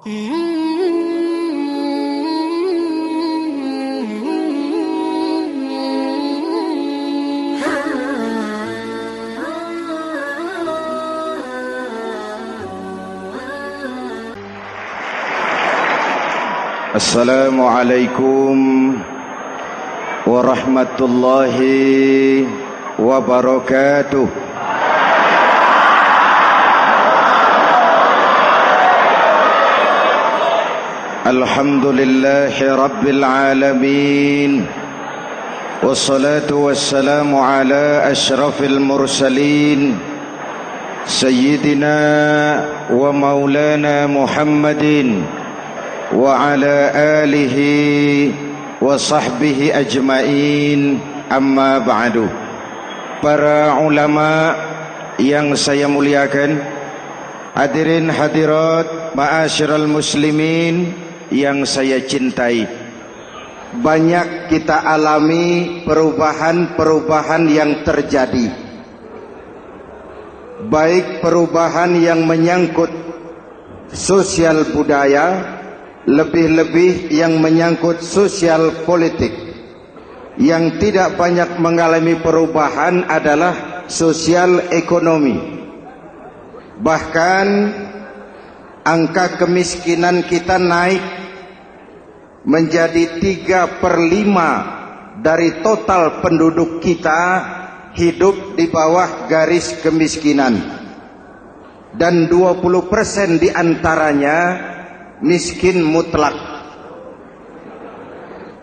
Assalamualaikum warahmatullahi wabarakatuh. Alhamdulillahi rabbil alamin. Wassalatu wassalamu ala asyrafil mursalin Sayyidina wa maulana Muhammadin wa ala alihi wa sahbihi ajmain, amma ba'du. Para ulama yang saya muliakan, hadirin hadirat ma'asyiral muslimin yang saya cintai, banyak kita alami perubahan-perubahan yang terjadi, baik perubahan yang menyangkut sosial budaya, lebih-lebih yang menyangkut sosial politik. Yang tidak banyak mengalami perubahan adalah sosial ekonomi. Bahkan angka kemiskinan kita naik menjadi 3/5 dari total penduduk kita hidup di bawah garis kemiskinan, dan 20% diantaranya miskin mutlak.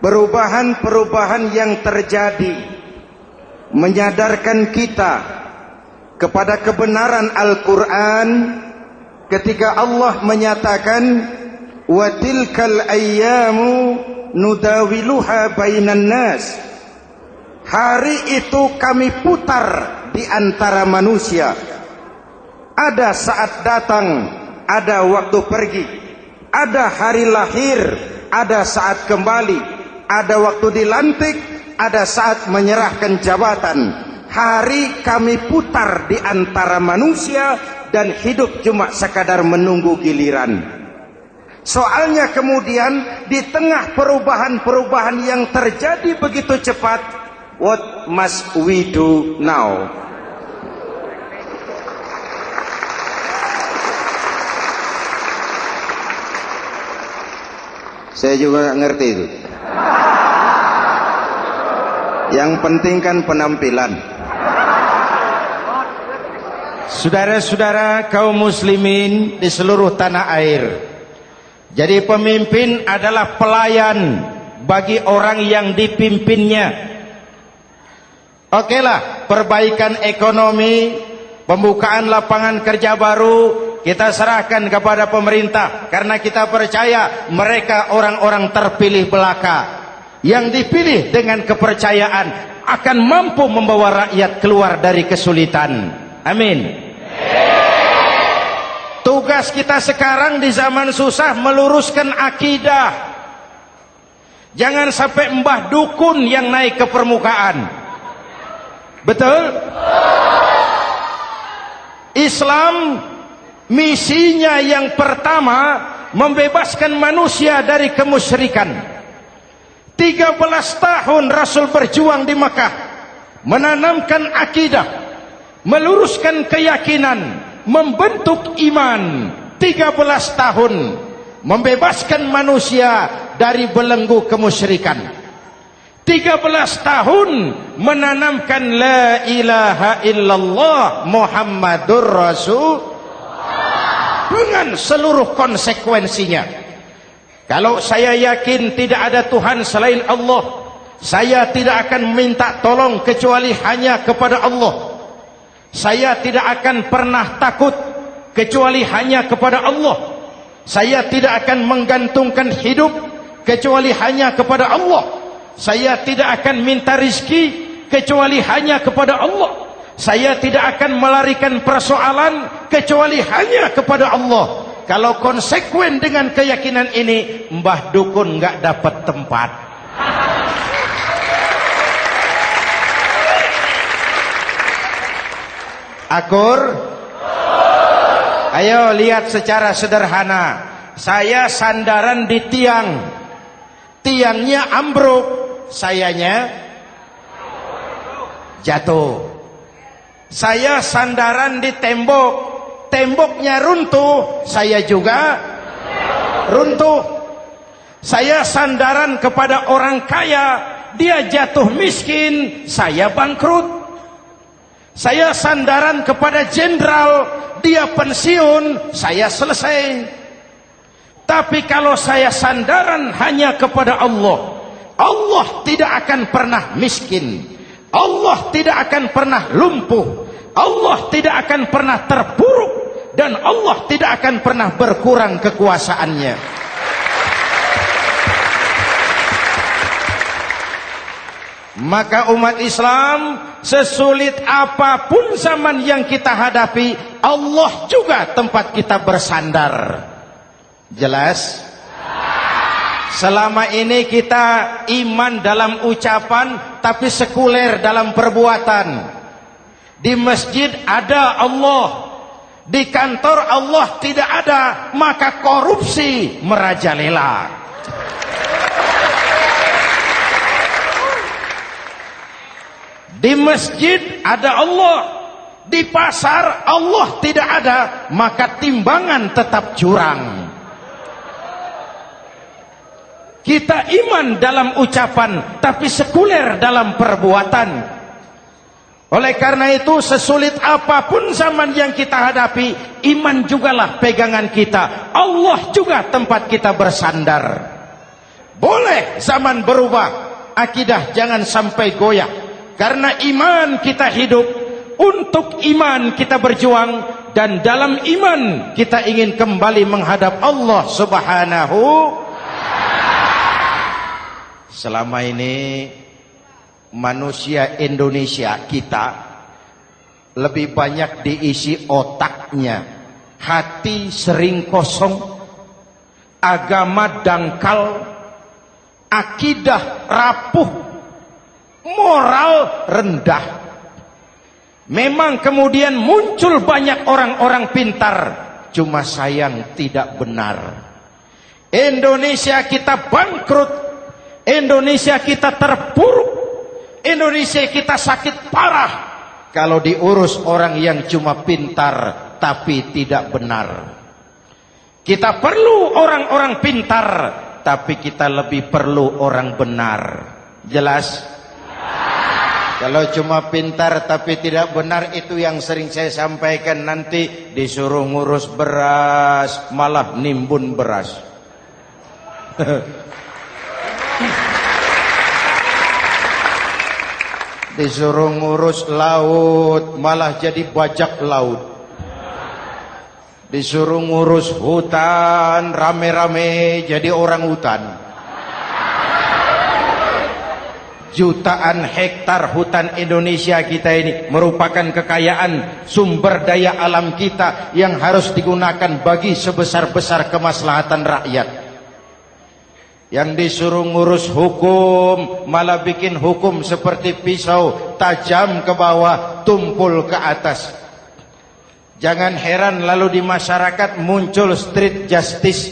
Perubahan-perubahan yang terjadi menyadarkan kita kepada kebenaran Al-Quran ketika Allah menyatakan wa tilkal ayyamu nudawiluha bainan nas. Hari itu kami putar di antara manusia. Ada saat datang, ada waktu pergi. Ada hari lahir, ada saat kembali, ada waktu dilantik, ada saat menyerahkan jabatan. Hari kami putar di antara manusia dan hidup cuma sekadar menunggu giliran. Soalnya kemudian di tengah perubahan-perubahan yang terjadi begitu cepat, what must we do now? Saya juga nggak ngerti itu. Yang penting kan penampilan. Saudara-saudara kaum muslimin di seluruh tanah air, jadi pemimpin adalah pelayan bagi orang yang dipimpinnya. Okelah, perbaikan ekonomi, pembukaan lapangan kerja baru kita serahkan kepada pemerintah, karena kita percaya mereka orang-orang terpilih belaka yang dipilih dengan kepercayaan akan mampu membawa rakyat keluar dari kesulitan. Amin. Tugas kita sekarang di zaman susah meluruskan akidah. Jangan sampai mbah dukun yang naik ke permukaan. Betul? Islam misinya yang pertama membebaskan manusia dari kemusyrikan. 13 tahun Rasul berjuang di Mekah, menanamkan akidah, meluruskan keyakinan, membentuk iman. 13 tahun membebaskan manusia dari belenggu kemusyrikan. 13 tahun menanamkan la ilaha illallah Muhammadur Rasul dengan seluruh konsekuensinya. Kalau saya yakin tidak ada Tuhan selain Allah, saya tidak akan minta tolong kecuali hanya kepada Allah. Saya tidak akan pernah takut kecuali hanya kepada Allah. Saya tidak akan menggantungkan hidup kecuali hanya kepada Allah. Saya tidak akan minta rizki kecuali hanya kepada Allah. Saya tidak akan melarikan persoalan kecuali hanya kepada Allah. Kalau konsekuen dengan keyakinan ini, mbah dukun nggak dapat tempat. Akur? Ayo lihat secara sederhana. saya sandaran di tiang, tiangnya ambruk, sayanya jatuh. Saya sandaran di tembok, temboknya runtuh, saya juga runtuh. Saya sandaran kepada orang kaya, dia jatuh miskin, saya bangkrut. Saya sandaran kepada jenderal, dia pensiun, saya selesai. Tapi kalau saya sandaran hanya kepada Allah, Allah tidak akan pernah miskin, Allah tidak akan pernah lumpuh, Allah tidak akan pernah terpuruk, dan Allah tidak akan pernah berkurang kekuasaannya. Maka umat Islam, sesulit apapun zaman yang kita hadapi, Allah juga tempat kita bersandar. Jelas? Selama ini kita iman dalam ucapan, tapi sekuler dalam perbuatan. Di masjid ada Allah, di kantor Allah tidak ada, maka korupsi merajalela. Di masjid ada Allah, di pasar Allah tidak ada, maka timbangan tetap curang. Kita iman dalam ucapan, tapi sekuler dalam perbuatan. Oleh karena itu, sesulit apapun zaman yang kita hadapi, iman jugalah pegangan kita, Allah juga tempat kita bersandar. Boleh zaman berubah, akidah jangan sampai goyah. Karena iman kita hidup, untuk iman kita berjuang, dan dalam iman kita ingin kembali menghadap Allah Subhanahu. Selama ini manusia Indonesia kita lebih banyak diisi otaknya, hati sering kosong, agama dangkal, akidah rapuh, moral rendah. Memang kemudian muncul banyak orang-orang pintar, cuma sayang tidak benar. Indonesia kita bangkrut, Indonesia kita terpuruk, Indonesia kita sakit parah kalau diurus orang yang cuma pintar tapi tidak benar. Kita perlu orang-orang pintar, tapi kita lebih perlu orang benar. Jelas? Kalau cuma pintar tapi tidak benar, itu yang sering saya sampaikan, nanti disuruh ngurus beras malah nimbun beras. Disuruh ngurus laut malah jadi bajak laut. Disuruh ngurus hutan rame-rame jadi orang hutan. Jutaan hektar hutan Indonesia kita ini merupakan kekayaan sumber daya alam kita yang harus digunakan bagi sebesar-besar kemaslahatan rakyat. Yang disuruh ngurus hukum malah bikin hukum seperti pisau, tajam ke bawah, tumpul ke atas. Jangan heran lalu di masyarakat muncul street justice,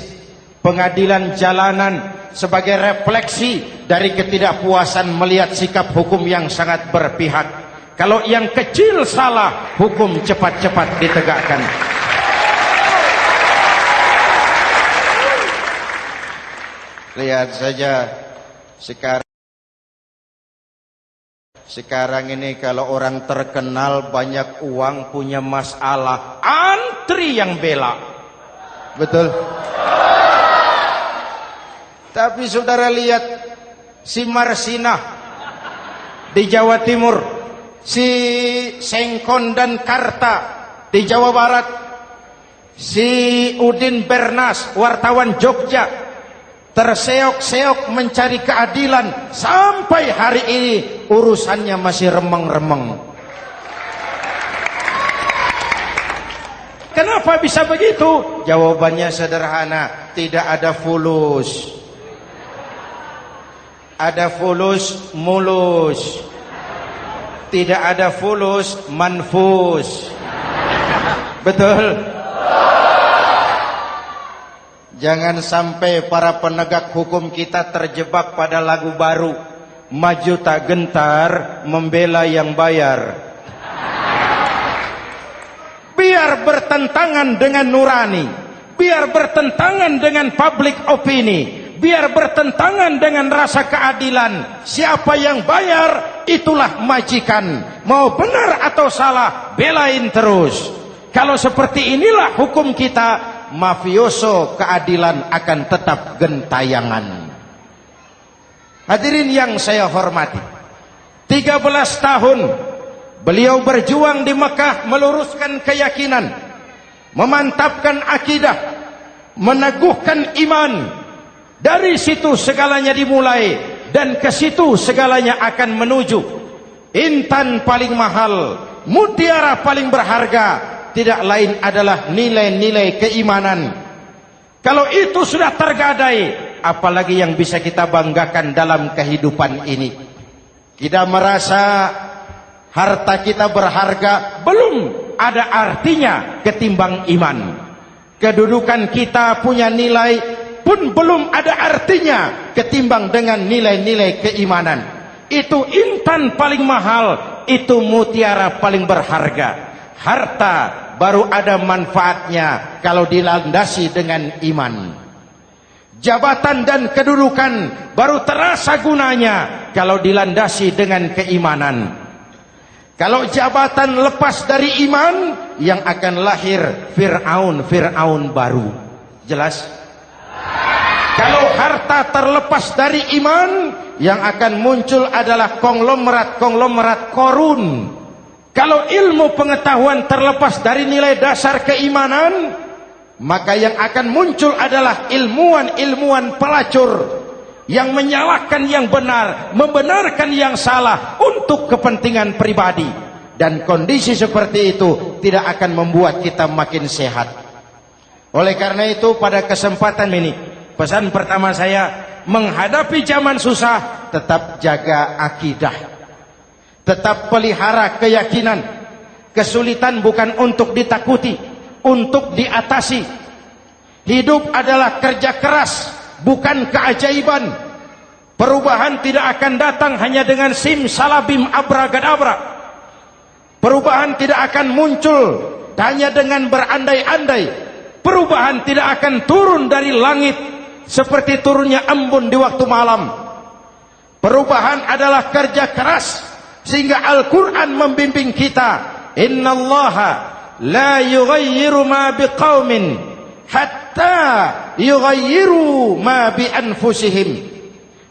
pengadilan jalanan, sebagai refleksi dari ketidakpuasan melihat sikap hukum yang sangat berpihak. Kalau yang kecil salah, hukum cepat-cepat ditegakkan. Lihat saja sekarang ini kalau orang terkenal banyak uang punya masalah, antri yang bela. Betul? Tapi saudara lihat si Marsinah di Jawa Timur, si Sengkon dan Karta di Jawa Barat, si Udin Bernas wartawan Jogja, terseok-seok mencari keadilan, sampai hari ini urusannya masih remeng-remeng. Kenapa bisa begitu? Jawabannya sederhana, tidak ada fulus. Ada fulus mulus, tidak ada fulus manfus. Betul? Jangan sampai para penegak hukum kita terjebak pada lagu baru, maju tak gentar, membela yang bayar. Biar bertentangan dengan nurani, biar bertentangan dengan public opini, biar bertentangan dengan rasa keadilan. Siapa yang bayar, itulah majikan. Mau benar atau salah, belain terus. Kalau seperti inilah hukum kita, mafioso keadilan akan tetap gentayangan. Hadirin yang saya hormati, 13 tahun beliau berjuang di Mekah, meluruskan keyakinan, memantapkan akidah, meneguhkan iman. Dari situ segalanya dimulai, dan ke situ segalanya akan menuju. Intan paling mahal, mutiara paling berharga, tidak lain adalah nilai-nilai keimanan. Kalau itu sudah tergadai, apalagi yang bisa kita banggakan dalam kehidupan ini? Kita merasa harta kita berharga, belum ada artinya ketimbang iman. Kedudukan kita punya nilai pun belum ada artinya ketimbang dengan nilai-nilai keimanan. Itu intan paling mahal, itu mutiara paling berharga. Harta baru ada manfaatnya kalau dilandasi dengan iman. Jabatan dan kedudukan baru terasa gunanya kalau dilandasi dengan keimanan. Kalau jabatan lepas dari iman, yang akan lahir Fir'aun baru. Jelas? Kalau harta terlepas dari iman, yang akan muncul adalah konglomerat Korun. Kalau ilmu pengetahuan terlepas dari nilai dasar keimanan, maka yang akan muncul adalah ilmuwan pelacur yang menyalahkan yang benar, membenarkan yang salah untuk kepentingan pribadi. Dan kondisi seperti itu tidak akan membuat kita makin sehat. Oleh karena itu, pada kesempatan ini, pesan pertama saya, menghadapi zaman susah, tetap jaga akidah, tetap pelihara keyakinan. Kesulitan bukan untuk ditakuti, untuk diatasi. Hidup adalah kerja keras, bukan keajaiban. Perubahan tidak akan datang hanya dengan simsalabim abragadabra. Perubahan tidak akan muncul hanya dengan berandai-andai. Perubahan tidak akan turun dari langit seperti turunnya embun di waktu malam. Perubahan adalah kerja keras, sehingga Al-Quran membimbing kita, innallaha la yughayyiru ma biqaumin hatta yughayyiru ma bi anfusihim.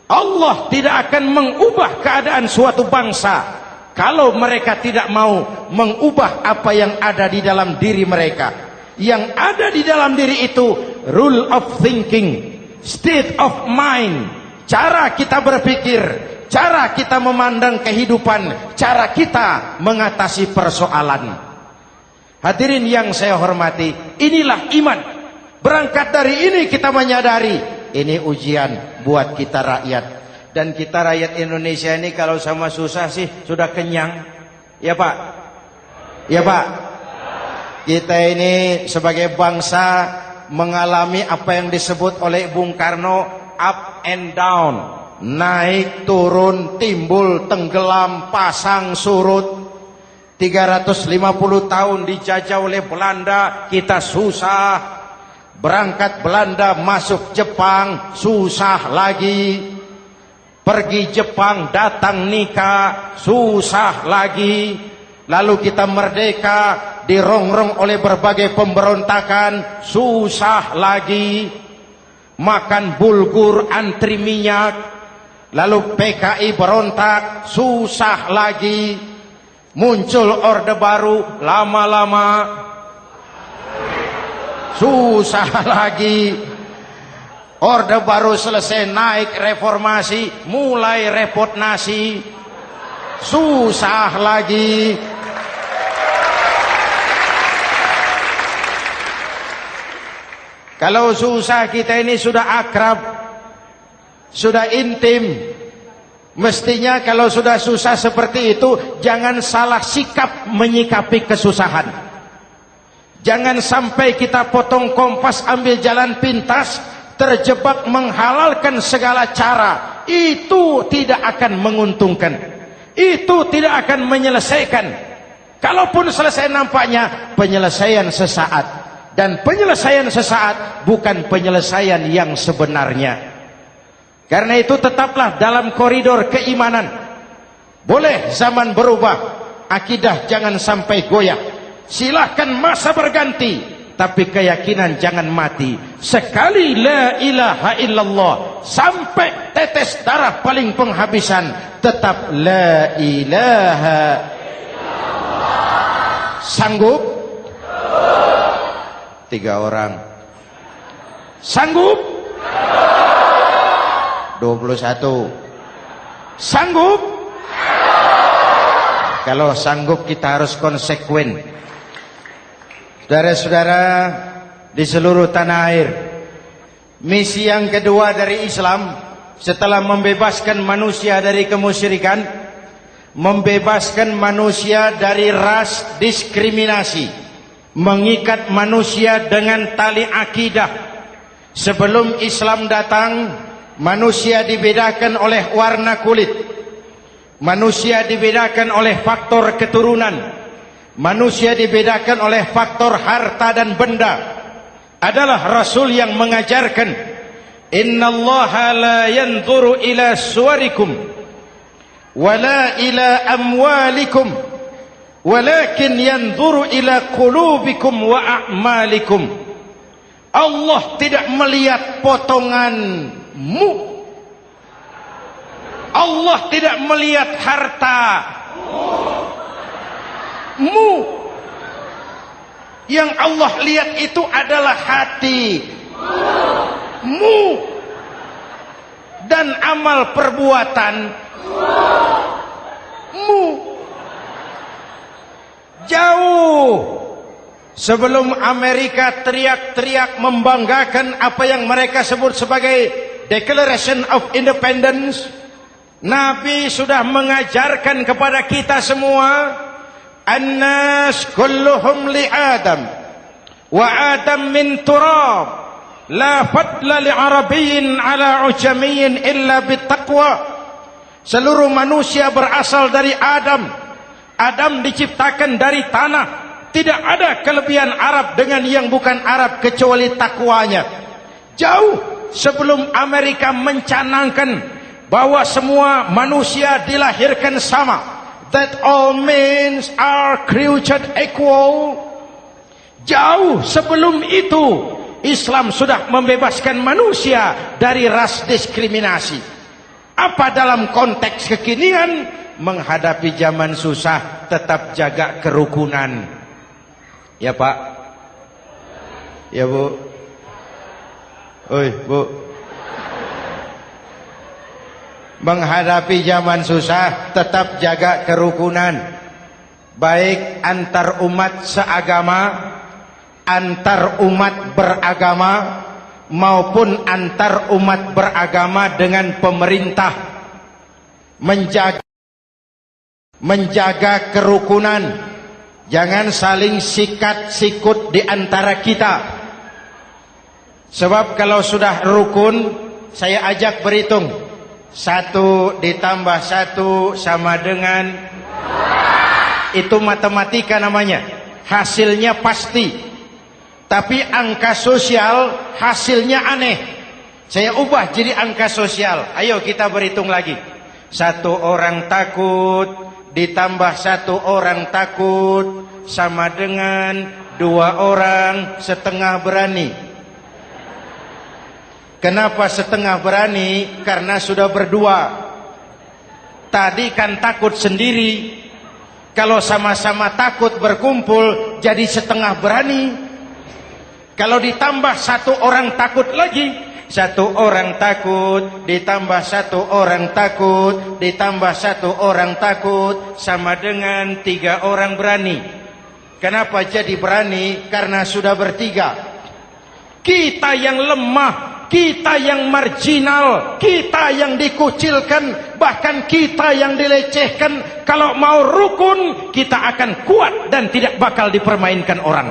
Allah tidak akan mengubah keadaan suatu bangsa kalau mereka tidak mau mengubah apa yang ada di dalam diri mereka. Yang ada di dalam diri itu rule of thinking, state of mind, cara kita berpikir, cara kita memandang kehidupan, cara kita mengatasi persoalan. Hadirin yang saya hormati, inilah iman. Berangkat dari ini kita menyadari, ini ujian buat kita rakyat. Dan kita rakyat Indonesia ini kalau sama susah sih sudah kenyang. Ya Pak? Ya Pak? Kita ini sebagai bangsa mengalami apa yang disebut oleh Bung Karno up and down. Naik, turun, timbul, tenggelam, pasang, surut. 350 tahun dijajah oleh Belanda, kita susah. Berangkat Belanda masuk Jepang, susah lagi. Pergi Jepang, datang nikah, susah lagi. Lalu kita merdeka, dirongrong oleh berbagai pemberontakan, susah lagi. Makan bulgur, antri minyak. Lalu PKI berontak, susah lagi. Muncul orde baru, lama-lama susah lagi. Orde baru selesai, naik reformasi, mulai repot nasi, susah lagi. Kalau susah kita ini sudah akrab, sudah intim. Mestinya kalau sudah susah seperti itu, jangan salah sikap menyikapi kesusahan. Jangan sampai kita potong kompas, ambil jalan pintas, terjebak menghalalkan segala cara. Itu tidak akan menguntungkan, itu tidak akan menyelesaikan. Kalaupun selesai, nampaknya penyelesaian sesaat, dan penyelesaian sesaat bukan penyelesaian yang sebenarnya. Karena itu tetaplah dalam koridor keimanan. Boleh zaman berubah, akidah jangan sampai goyah. Silahkan masa berganti, tapi keyakinan jangan mati. Sekali la ilaha illallah, sampai tetes darah paling penghabisan, tetap la ilaha illallah. Sanggup? 3 orang. Sanggup? 21. Sanggup? Kalau sanggup kita harus konsekuen. Saudara-saudara di seluruh tanah air, misi yang kedua dari Islam setelah membebaskan manusia dari kemusyrikan, membebaskan manusia dari ras diskriminasi, mengikat manusia dengan tali akidah. Sebelum Islam datang, manusia dibedakan oleh warna kulit, manusia dibedakan oleh faktor keturunan, manusia dibedakan oleh faktor harta dan benda. Adalah Rasul yang mengajarkan, innallaha la yanzuru ila suwarikum wala ila amwalikum walakin yanzuru ila qulubikum wa a'malikum. Allah tidak melihat potonganmu, Allah tidak melihat hartamu. Yang Allah lihat itu adalah hatimu dan amal perbuatanmu. Jauh sebelum Amerika teriak-teriak membanggakan apa yang mereka sebut sebagai Declaration of Independence, Nabi sudah mengajarkan kepada kita semua, An-nas kulluhum li Adam wa Adam min turab, la fadla li Arabiyyin ala ujamiyyin illa bittaqwa. Seluruh manusia berasal dari Adam. Adam diciptakan dari tanah. Tidak ada kelebihan Arab dengan yang bukan Arab kecuali takwanya. Jauh sebelum Amerika mencanangkan bahwa semua manusia dilahirkan sama, that all men are created equal. Jauh sebelum itu Islam sudah membebaskan manusia dari ras diskriminasi. Apa dalam konteks kekinian? Menghadapi zaman susah, tetap jaga kerukunan. Ya Pak, ya Bu, oi Bu. Menghadapi zaman susah, tetap jaga kerukunan, baik antar umat seagama, antar umat beragama, maupun antar umat beragama dengan pemerintah. Menjaga kerukunan. Jangan saling sikat sikut di antara kita. Sebab kalau sudah rukun, saya ajak berhitung. 1 ditambah 1 sama dengan, itu matematika namanya. Hasilnya pasti. Tapi angka sosial hasilnya aneh. Saya ubah jadi angka sosial. Ayo kita berhitung lagi. 1 orang takut ditambah 1 orang takut sama dengan 2 orang setengah berani. Kenapa setengah berani? Karena sudah berdua. Tadi kan takut sendiri. Kalau sama-sama takut berkumpul jadi setengah berani. Kalau ditambah 1 orang takut lagi, 1 orang takut ditambah 1 orang takut ditambah 1 orang takut sama dengan 3 orang berani. Kenapa jadi berani? Karena sudah bertiga. Kita yang lemah, kita yang marginal, kita yang dikucilkan, bahkan kita yang dilecehkan, kalau mau rukun kita akan kuat dan tidak bakal dipermainkan orang.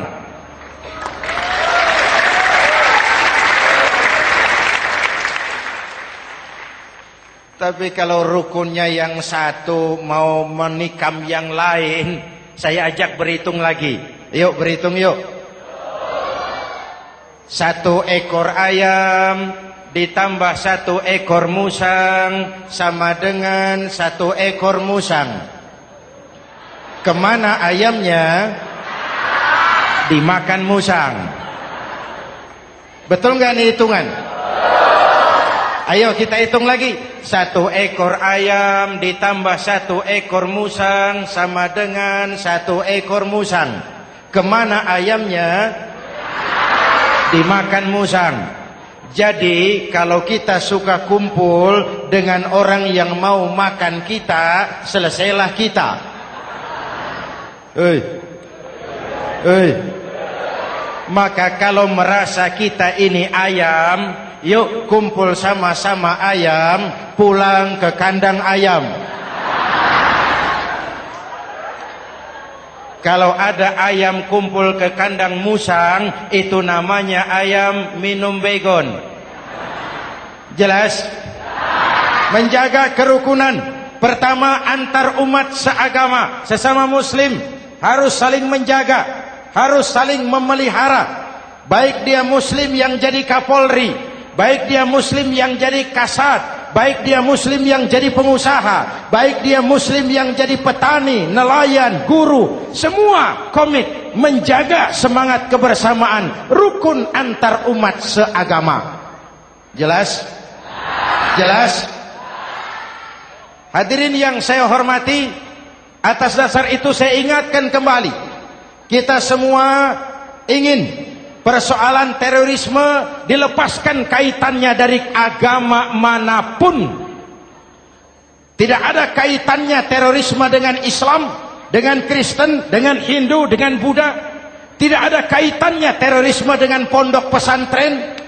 Tapi kalau rukunnya yang satu mau menikam yang lain, saya ajak berhitung lagi. Yuk berhitung yuk. 1 ekor ayam ditambah 1 ekor musang sama dengan 1 ekor musang. Kemana ayamnya? Dimakan musang. Betul nggak nih hitungan? Ayo kita hitung lagi. 1 ekor ayam ditambah 1 ekor musang sama dengan 1 ekor musang. Kemana ayamnya? Dimakan musang. Jadi kalau kita suka kumpul dengan orang yang mau makan kita, selesailah kita. Maka kalau merasa kita ini ayam, yuk kumpul sama-sama ayam, pulang ke kandang ayam. Kalau ada ayam kumpul ke kandang musang, itu namanya ayam minum baygon. Jelas? Menjaga kerukunan. Pertama, antar umat seagama, sesama muslim harus saling menjaga, harus saling memelihara. Baik dia muslim yang jadi kapolri, baik dia muslim yang jadi kasat, baik dia muslim yang jadi pengusaha, baik dia muslim yang jadi petani, nelayan, guru, semua komit menjaga semangat kebersamaan, rukun antar umat seagama. Jelas? Jelas? Hadirin yang saya hormati, atas dasar itu saya ingatkan kembali, kita semua ingin persoalan terorisme dilepaskan kaitannya dari agama manapun. Tidak ada kaitannya terorisme dengan Islam, dengan Kristen, dengan Hindu, dengan Buddha. Tidak ada kaitannya terorisme dengan pondok pesantren.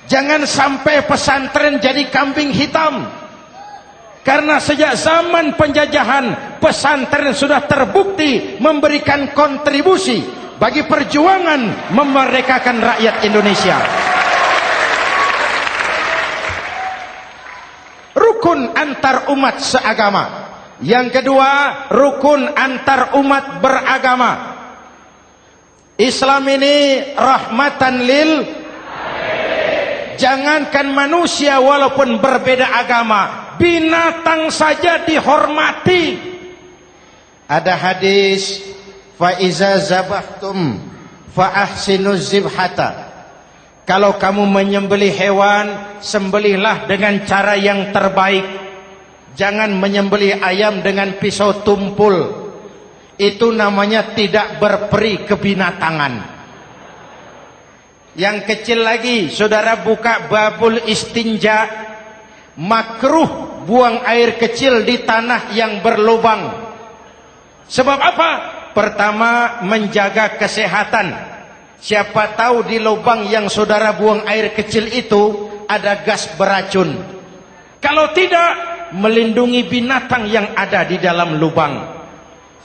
Jangan sampai pesantren jadi kambing hitam. Karena sejak zaman penjajahan, pesantren sudah terbukti memberikan kontribusi bagi perjuangan memerdekakan rakyat Indonesia. Rukun antar umat seagama. Yang kedua, rukun antar umat beragama. Islam ini rahmatan lil. Jangankan manusia walaupun berbeda agama, binatang saja dihormati. Ada hadis, fa iza zabahtum fa ahsinuz zibhata. Kalau kamu menyembelih hewan, sembelihlah dengan cara yang terbaik. Jangan menyembelih ayam dengan pisau tumpul. Itu namanya tidak berperi kebinatangan. Yang kecil lagi, saudara buka babul istinja, makruh buang air kecil di tanah yang berlubang. Sebab apa? Pertama, menjaga kesehatan. Siapa tahu di lubang yang saudara buang air kecil itu ada gas beracun. Kalau tidak, melindungi binatang yang ada di dalam lubang.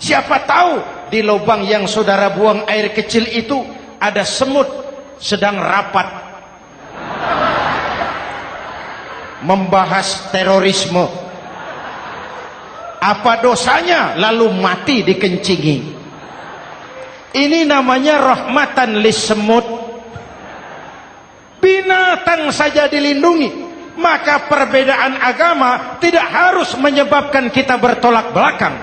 Siapa tahu di lubang yang saudara buang air kecil itu ada semut sedang rapat membahas terorisme. Apa dosanya lalu mati dikencingi? Ini namanya rahmatan lis semut. Binatang saja dilindungi. Maka perbedaan agama tidak harus menyebabkan kita bertolak belakang.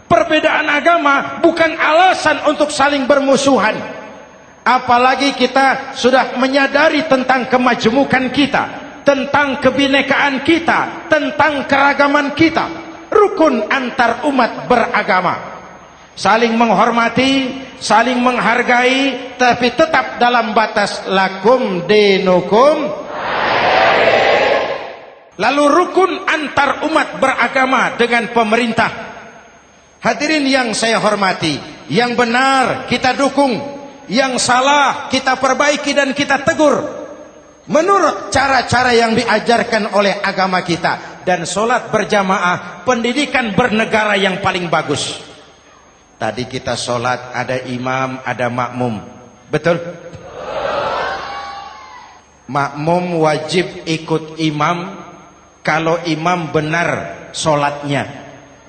Perbedaan agama bukan alasan untuk saling bermusuhan. Apalagi kita sudah menyadari tentang kemajemukan kita, tentang kebinekaan kita, tentang keragaman kita. Rukun antar umat beragama. Saling menghormati, saling menghargai, tapi tetap dalam batas lakum dinukum. Lalu rukun antar umat beragama dengan pemerintah. Hadirin yang saya hormati, yang benar kita dukung, yang salah kita perbaiki dan kita tegur menurut cara-cara yang diajarkan oleh agama kita. Dan sholat berjamaah, pendidikan bernegara yang paling bagus. Tadi kita sholat ada imam, ada makmum, betul? makmum wajib ikut imam kalau imam benar sholatnya.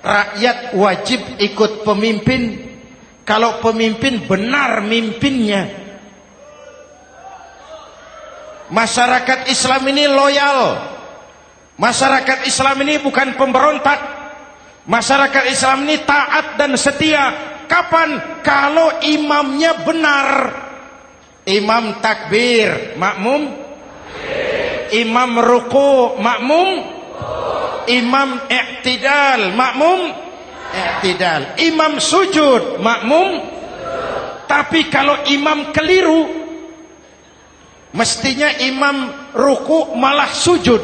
Rakyat wajib ikut pemimpin kalau pemimpin benar mimpinnya. Masyarakat Islam ini loyal. Masyarakat Islam ini bukan pemberontak. Masyarakat Islam ini taat dan setia. Kapan? Kalau imamnya benar. Imam takbir, makmum. Imam ruku, makmum. Imam i'tidal, makmum. I'tidal. Imam sujud, makmum. Tapi kalau imam keliru, mestinya imam ruku malah sujud.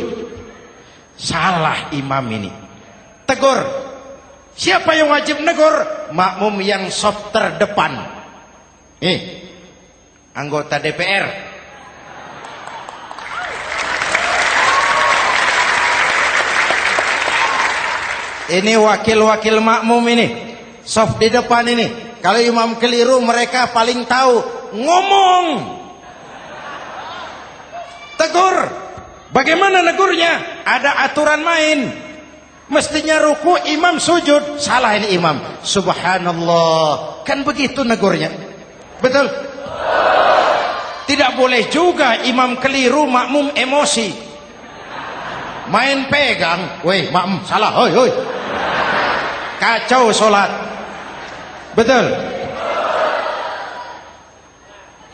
Salah imam ini. Tegur. Siapa yang wajib negur? Makmum yang saf terdepan. Anggota DPR. Ini wakil-wakil makmum ini. Saf di depan ini. Kalau imam keliru mereka paling tahu. Ngomong. Tegur. Bagaimana negurnya? Ada aturan main. Mestinya ruku imam sujud. Salah ini imam. Subhanallah. Kan begitu negurnya. Betul? Tidak boleh juga imam keliru makmum emosi. Main pegang. Weh makmum salah. Hoi hoi. Kacau sholat. Betul?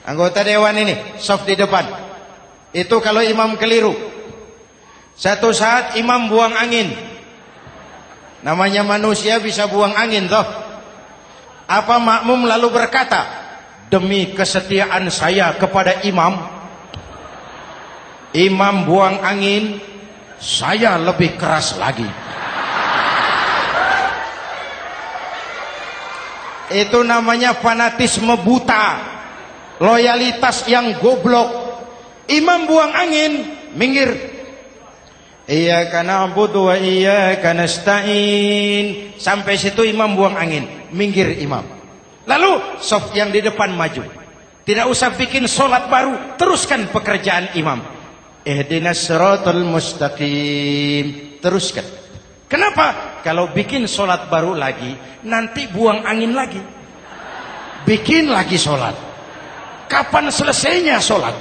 Anggota dewan ini saf di depan. Itu kalau imam keliru. Satu saat imam buang angin. Namanya manusia bisa buang angin toh. Apa makmum lalu berkata, demi kesetiaan saya kepada imam, imam buang angin, saya lebih keras lagi. Itu namanya fanatisme buta, loyalitas yang goblok. Imam buang angin, minggir. Iyyaka na'budu wa iyyaka nasta'in. Sampai situ imam buang angin, minggir imam. Lalu saf yang di depan maju. Tidak usah bikin solat baru, teruskan pekerjaan imam. Ihdinas siratal mustaqim. Teruskan. Kenapa? Kalau bikin solat baru lagi, nanti buang angin lagi. Bikin lagi solat. Kapan selesainya solat?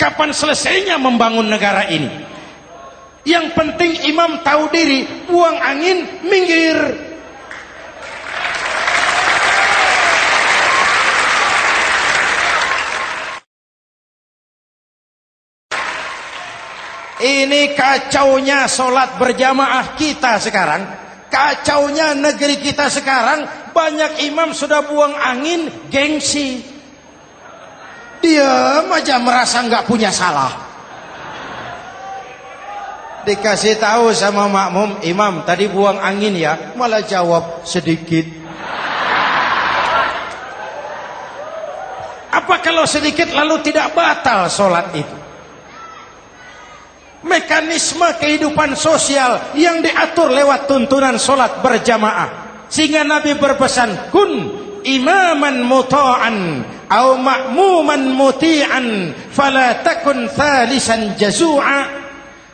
Kapan selesainya membangun negara ini? Yang penting imam tahu diri, buang angin, minggir. Ini kacaunya sholat berjamaah kita sekarang. Kacaunya negeri kita sekarang. Banyak imam sudah buang angin, gengsi. Diam aja merasa nggak punya salah. Dikasih tahu sama makmum, imam tadi buang angin ya, malah jawab sedikit. Apa kalau sedikit lalu tidak batal sholat itu? Mekanisme kehidupan sosial yang diatur lewat tuntunan sholat berjamaah. Sehingga Nabi berpesan, kun imaman muta'an au ma'muman muti'an fala takun thalisan jazu'a.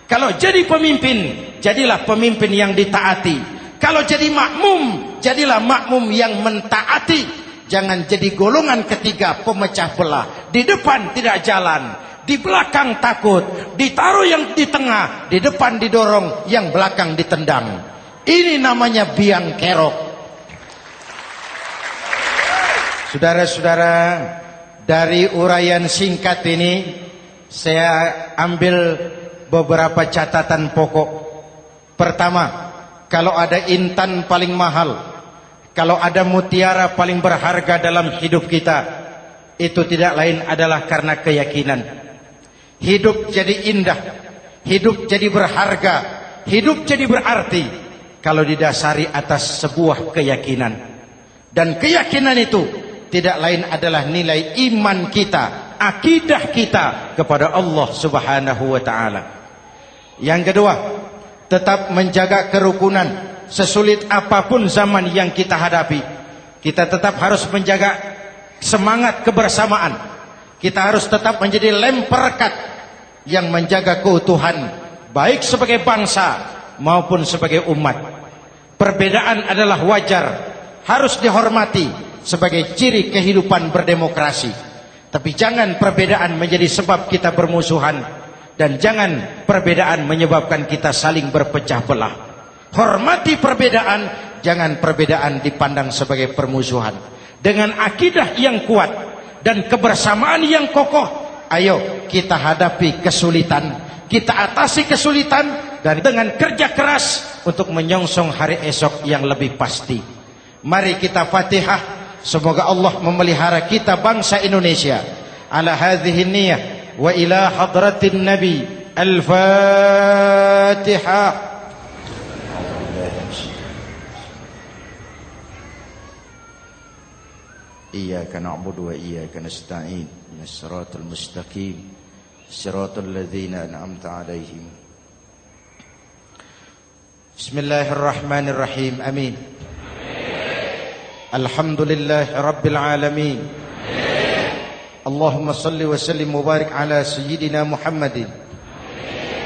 Kalau jadi pemimpin, jadilah pemimpin yang ditaati. Kalau jadi makmum, jadilah makmum yang mentaati. Jangan jadi golongan ketiga pemecah belah. Di depan tidak jalan, di belakang takut, ditaruh yang di tengah, di depan didorong, yang belakang ditendang. Ini namanya biang kerok. Saudara-saudara, dari uraian singkat ini saya ambil beberapa catatan pokok. Pertama, kalau ada intan paling mahal, kalau ada mutiara paling berharga dalam hidup kita, itu tidak lain adalah karena keyakinan. Hidup jadi indah, hidup jadi berharga, hidup jadi berarti kalau didasari atas sebuah keyakinan. Dan keyakinan itu tidak lain adalah nilai iman kita, akidah kita kepada Allah Subhanahu wa ta'ala. Yang kedua, tetap menjaga kerukunan. Sesulit apapun zaman yang kita hadapi, kita tetap harus menjaga semangat kebersamaan. Kita harus tetap menjadi lem perekat yang menjaga keutuhan, baik sebagai bangsa maupun sebagai umat. Perbedaan adalah wajar, harus dihormati sebagai ciri kehidupan berdemokrasi. Tapi jangan perbedaan menjadi sebab kita bermusuhan, dan jangan perbedaan menyebabkan kita saling berpecah belah. Hormati perbedaan, jangan perbedaan dipandang sebagai permusuhan. Dengan akidah yang kuat dan kebersamaan yang kokoh, ayo kita hadapi kesulitan, kita atasi kesulitan, dan dengan kerja keras untuk menyongsong hari esok yang lebih pasti. Mari kita Fatihah, semoga Allah memelihara kita bangsa Indonesia. Ala hadhihi niyah wa ila hadratin Nabi. Al-Fatihah. Iyyaka na'budu wa iyyaka nasta'in. Ihdinas siratal mustaqim. Siratal ladzina an'amta 'alaihim. Bismillahirrahmanirrahim. Amin. Alhamdulillahi rabbil alamin. Allahumma salli wa sallim mubarak ala sayyidina Muhammadin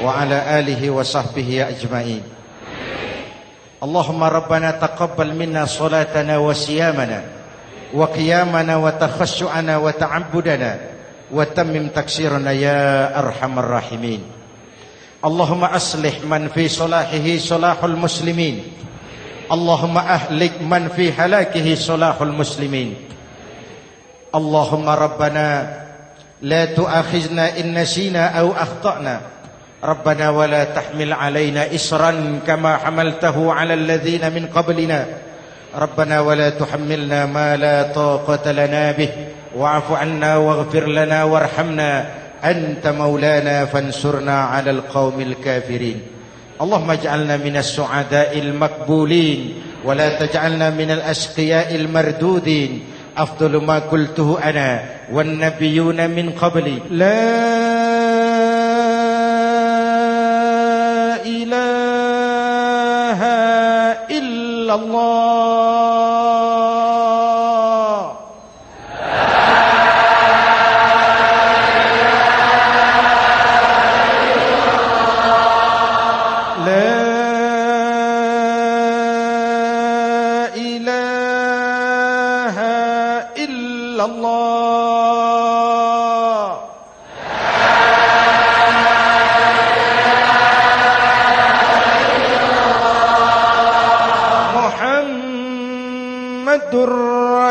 wa ala alihi wa sahbihi ajma'in. Allahumma rabbana taqabbal minna salatana wa siyamana wa qiyamana wa takhassu'ana wa ta'abbudana wa tammim taksirana ya arhamar rahimin. Allahumma aslih man fi salahihi salahul muslimin. Allahumma ahlik man fi halakihi salahul muslimin. Allahumma rabbana la tu'akhizna in nasina aw akhtana. Rabbana wa la tahmil alaina isran kama hamaltahu ala alladhina min qablina. ربنا ولا تحملنا ما لا طاقة لنا به واعف عنا واغفر لنا وارحمنا أنت مولانا فانصرنا على القوم الكافرين. اللهم اجعلنا من السعداء المقبولين ولا تجعلنا من الأشقياء المردودين. أفضل ما قلته أنا والنبيون من قبلي لا إله إلا الله.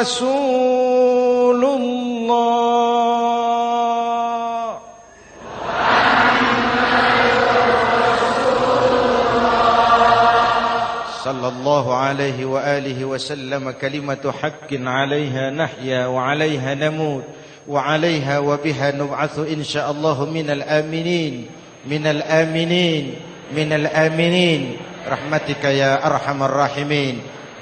Rasulullah. Sallallahu alaihi wa alihi wa sallam. Kalimatu haqqin 'alaiha nahya wa 'alaiha namut wa 'alaiha wa biha nub'atsu insyaallah minal aminin minal aminin minal aminin rahmatika ya arhamar rahimin.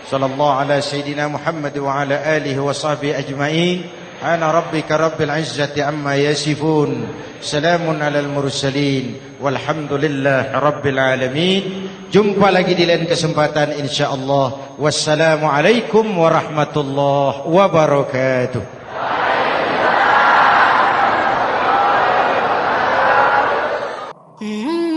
Sallallahu ala sayyidina Muhammad wa ala alihi wa sahbihi ajma'in. Ana rabbika rabbil izzati amma yasifun. Salamun alal mursalin. Walhamdulillahi rabbil alamin. Jumpa lagi di lain kesempatan insyaallah. Wassalamualaikum warahmatullahi wabarakatuh. Mm-hmm.